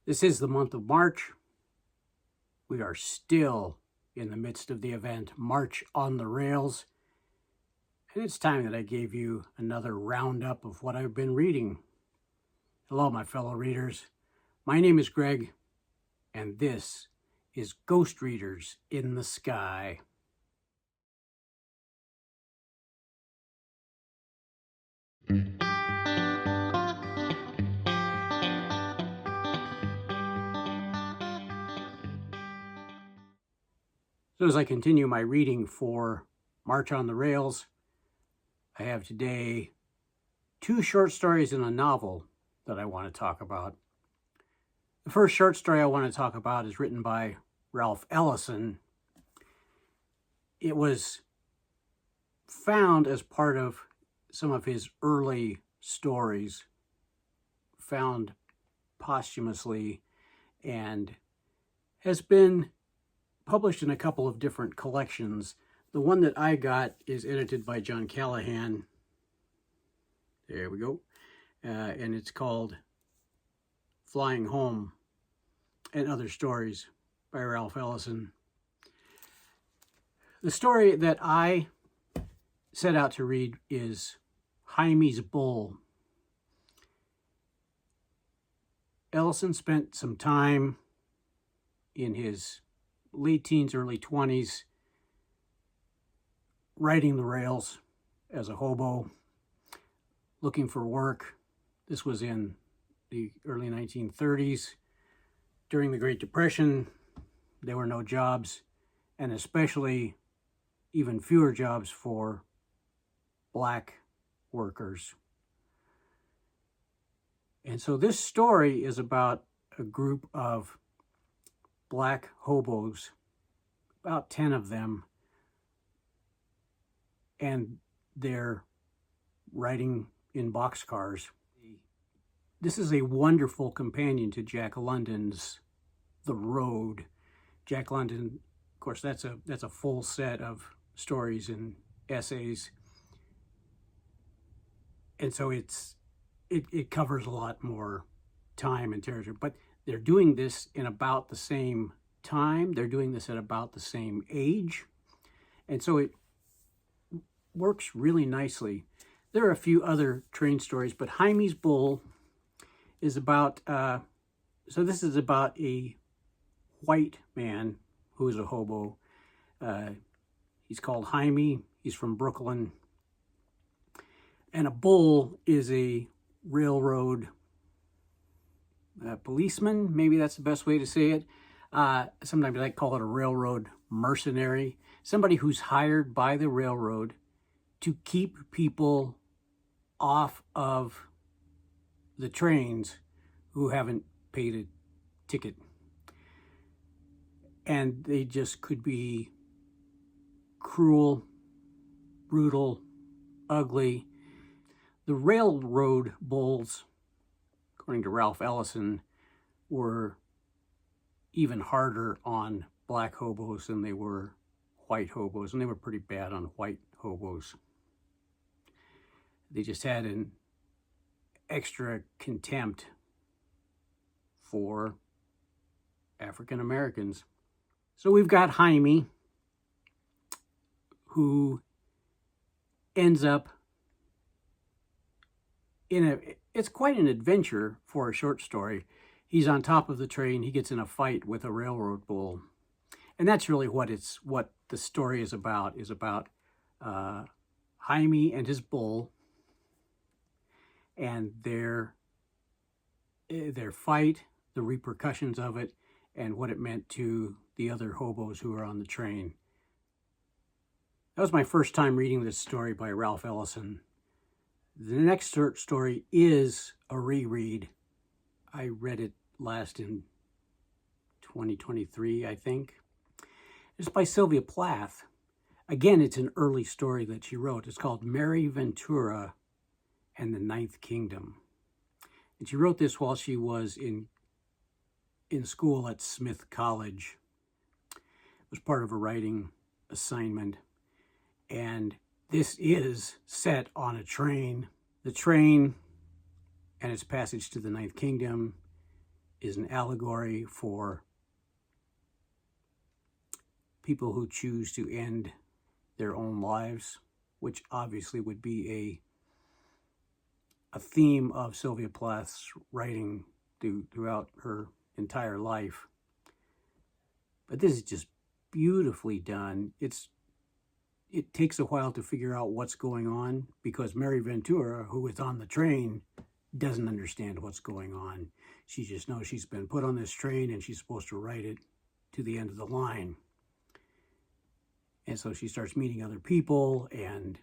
This is the month of March. We are still in the midst of the event March on the Rails. And it's time that I gave you another roundup of what I've been reading. Hello, my fellow readers. My name is Greg, and this is Ghost Readers in the Sky. So as I continue my reading for March on the Rails, I have today 2 short stories and a novel that I want to talk about. The first short story I want to talk about is written by Ralph Ellison. It was found as part of some of his early stories, found posthumously, and has been published in a couple of different collections. The one that I got is edited by John Callahan. There we go. And it's called Flying Home and Other Stories by Ralph Ellison. The story that I set out to read is Hymie's Bull. Ellison spent some time in his late teens, early 20s, riding the rails as a hobo, looking for work. This was in the early 1930s. During the Great Depression, there were no jobs, and especially even fewer jobs for black workers. And so this story is about a group of black hobos, about 10 of them, and they're riding in boxcars. This is a wonderful companion to Jack London's The Road. Jack London, of course, that's a full set of stories and essays, and so it covers a lot more time and territory. But they're doing this in about the same time. They're doing this at about the same age, and so it works really nicely. There are a few other train stories, but Hymie's Bull is about, so this is about a white man who is a hobo. He's called Hymie. He's from Brooklyn. And a bull is a railroad policeman. Maybe that's the best way to say it. Sometimes I call it a railroad mercenary. Somebody who's hired by the railroad to keep people off of the trains who haven't paid a ticket. And they just could be cruel, brutal, ugly. The railroad bulls, according to Ralph Ellison, were even harder on black hobos than they were white hobos, and they were pretty bad on white hobos. They just had an extra contempt for African Americans. So we've got Hymie, who ends up it's quite an adventure for a short story. He's on top of the train. He gets in a fight with a railroad bull. And that's really what the story is about Hymie and his bull and their fight, the repercussions of it, and what it meant to the other hobos who were on the train. That was my first time reading this story by Ralph Ellison. The next short story is a reread. I read it last in 2023, I think. It's by Sylvia Plath. Again, it's an early story that she wrote. It's called Mary Ventura and the Ninth Kingdom. And she wrote this while she was in school at Smith College. It was part of a writing assignment. And this is set on a train. The train and its passage to the Ninth Kingdom is an allegory for people who choose to end their own lives, which obviously would be a theme of Sylvia Plath's writing throughout her entire life. But this is just beautifully done. It takes a while to figure out what's going on because Mary Ventura, who is on the train, doesn't understand what's going on. She just knows she's been put on this train and she's supposed to ride it to the end of the line. And so she starts meeting other people, and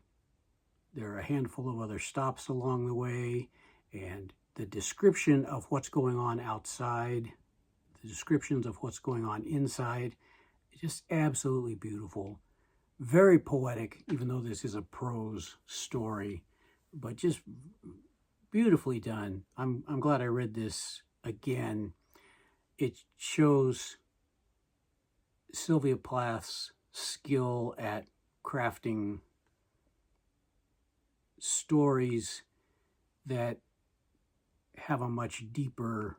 there are a handful of other stops along the way, and the description of what's going on outside, the descriptions of what's going on inside, just absolutely beautiful. Very poetic, even though this is a prose story, but just beautifully done. I'm glad I read this again. It shows Sylvia Plath's skill at crafting stories that have a much deeper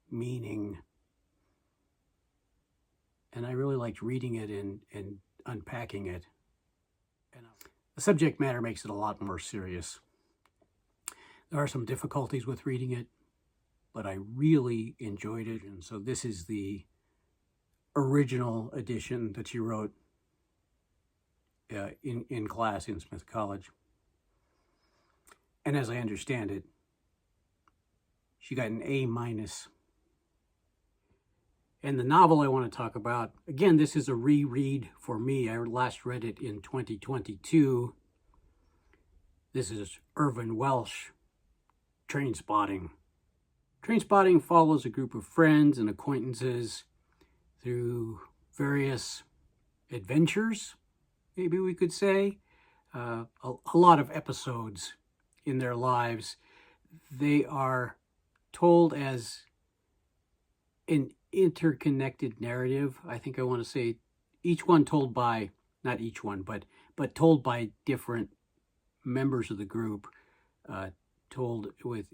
meaning. And I really liked reading it and unpacking it. And the subject matter makes it a lot more serious. There are some difficulties with reading it, but I really enjoyed it. And so this is the original edition that she wrote in class in Smith College. And as I understand it, she got an A-. And the novel I want to talk about, again, this is a reread for me. I last read it in 2022. This is Irvine Welsh, Trainspotting. Trainspotting follows a group of friends and acquaintances through various adventures, maybe we could say, a lot of episodes in their lives. They are told as an interconnected narrative. I think I want to say each one told by, not each one, but told by different members of the group, told with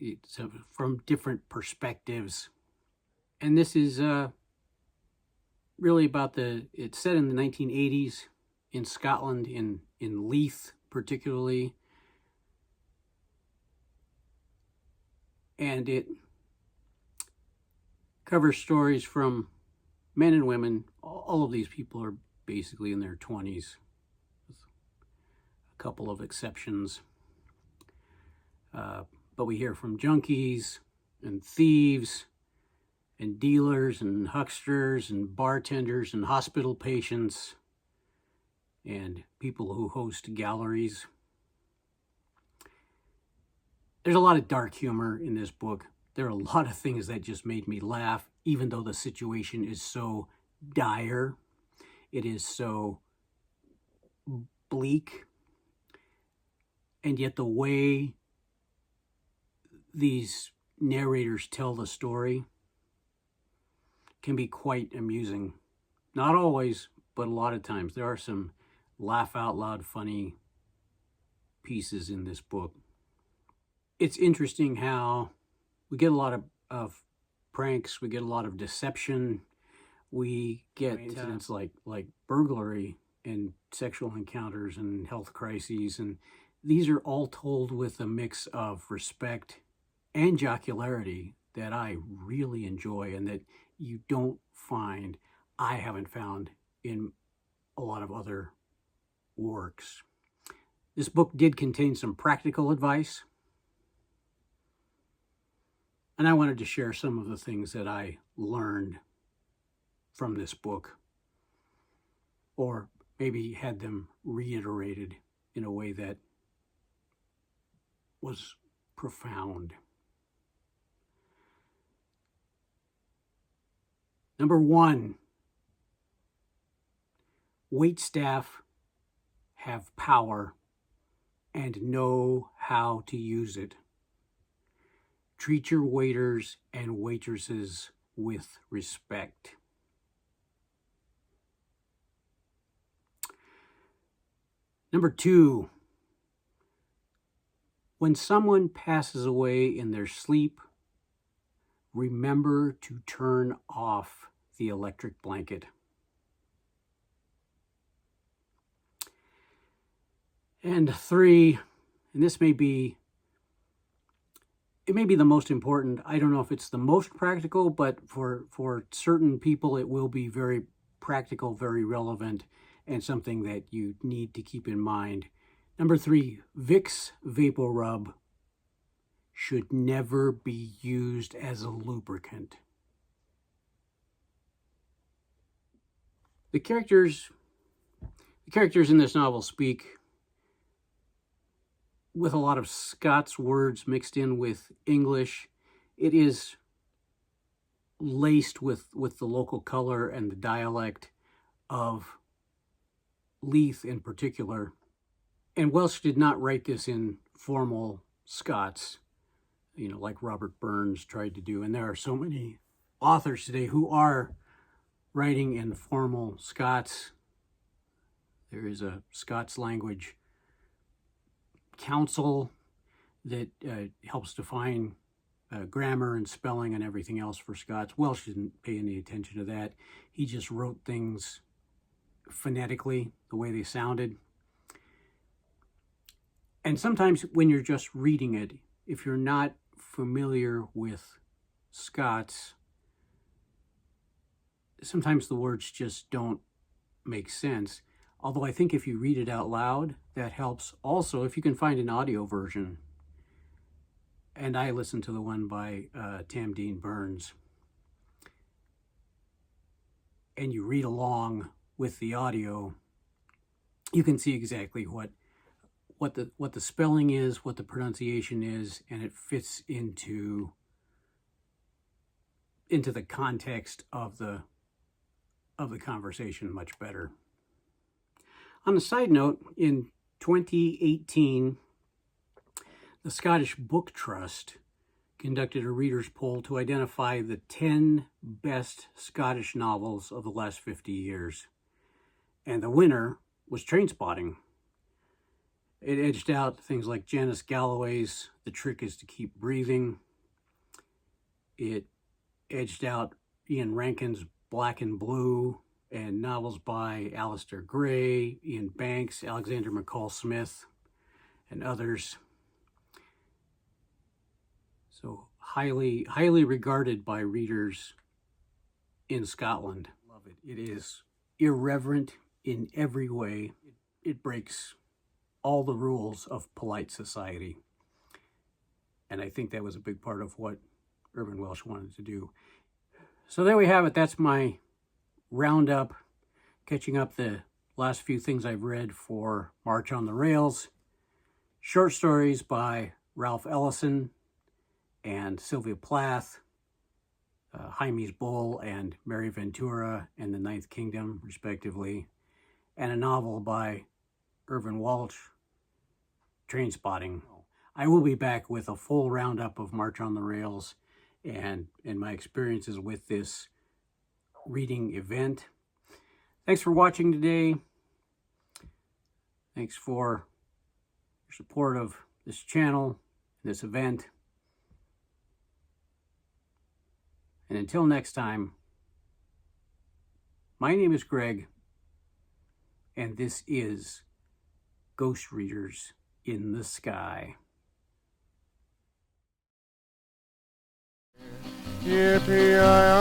from different perspectives. And this is really about it's set in the 1980s in Scotland, in Leith particularly. And it covers stories from men and women. All of these people are basically in their 20s, with a couple of exceptions. But we hear from junkies and thieves and dealers and hucksters and bartenders and hospital patients and people who host galleries. There's a lot of dark humor in this book. There are a lot of things that just made me laugh, even though the situation is so dire. It is so bleak. And yet the way these narrators tell the story can be quite amusing. Not always, but a lot of times. There are some laugh out loud funny pieces in this book. It's interesting how we get a lot of pranks, we get a lot of deception, we get incidents like burglary and sexual encounters and health crises, and these are all told with a mix of respect and jocularity that I really enjoy and that you don't find, I haven't found, in a lot of other works. This book did contain some practical advice, and I wanted to share some of the things that I learned from this book, or maybe had them reiterated in a way that was profound. Number one, waitstaff have power and know how to use it. Treat your waiters and waitresses with respect. Number two, when someone passes away in their sleep, remember to turn off the electric blanket. And 3, and this may be, it may be the most important. I don't know if it's the most practical, but for certain people it will be very practical, very relevant, and something that you need to keep in mind. Number 3, Vicks Vapor Rub should never be used as a lubricant. The characters in this novel speak with a lot of Scots words mixed in with English. It is laced with the local color and the dialect of Leith in particular. And Welsh did not write this in formal Scots, like Robert Burns tried to do. And there are so many authors today who are writing in formal Scots. There is a Scots language council that helps define grammar and spelling and everything else for Scots. Welsh didn't pay any attention to that. He just wrote things phonetically, the way they sounded. And sometimes when you're just reading it, if you're not familiar with Scots, sometimes the words just don't make sense. Although I think if you read it out loud, that helps. Also, if you can find an audio version, and I listened to the one by Tam Dean Burns, and you read along with the audio, you can see exactly what the spelling is, what the pronunciation is, and it fits into the context of the conversation much better. On a side note, in 2018, the Scottish Book Trust conducted a readers' poll to identify the 10 best Scottish novels of the last 50 years. And the winner was Trainspotting. It edged out things like Janice Galloway's The Trick is to Keep Breathing. It edged out Ian Rankin's Black and Blue, and novels by Alistair Gray, Ian Banks, Alexander McCall Smith, and others. So highly regarded by readers in Scotland. Love it. It is irreverent in every way. It breaks all the rules of polite society. And I think that was a big part of what Irvine Welsh wanted to do. So there we have it. That's my roundup, catching up the last few things I've read for March on the Rails. Short stories by Ralph Ellison and Sylvia Plath, Hymie's Bull and Mary Ventura and the Ninth Kingdom, respectively, and a novel by Irvine Walsh, Trainspotting. I will be back with a full roundup of March on the Rails and my experiences with this reading event. Thanks for watching today. Thanks for your support of this channel, this event. And until next time, my name is Greg, and this is Ghost Readers in the Sky. Yippee!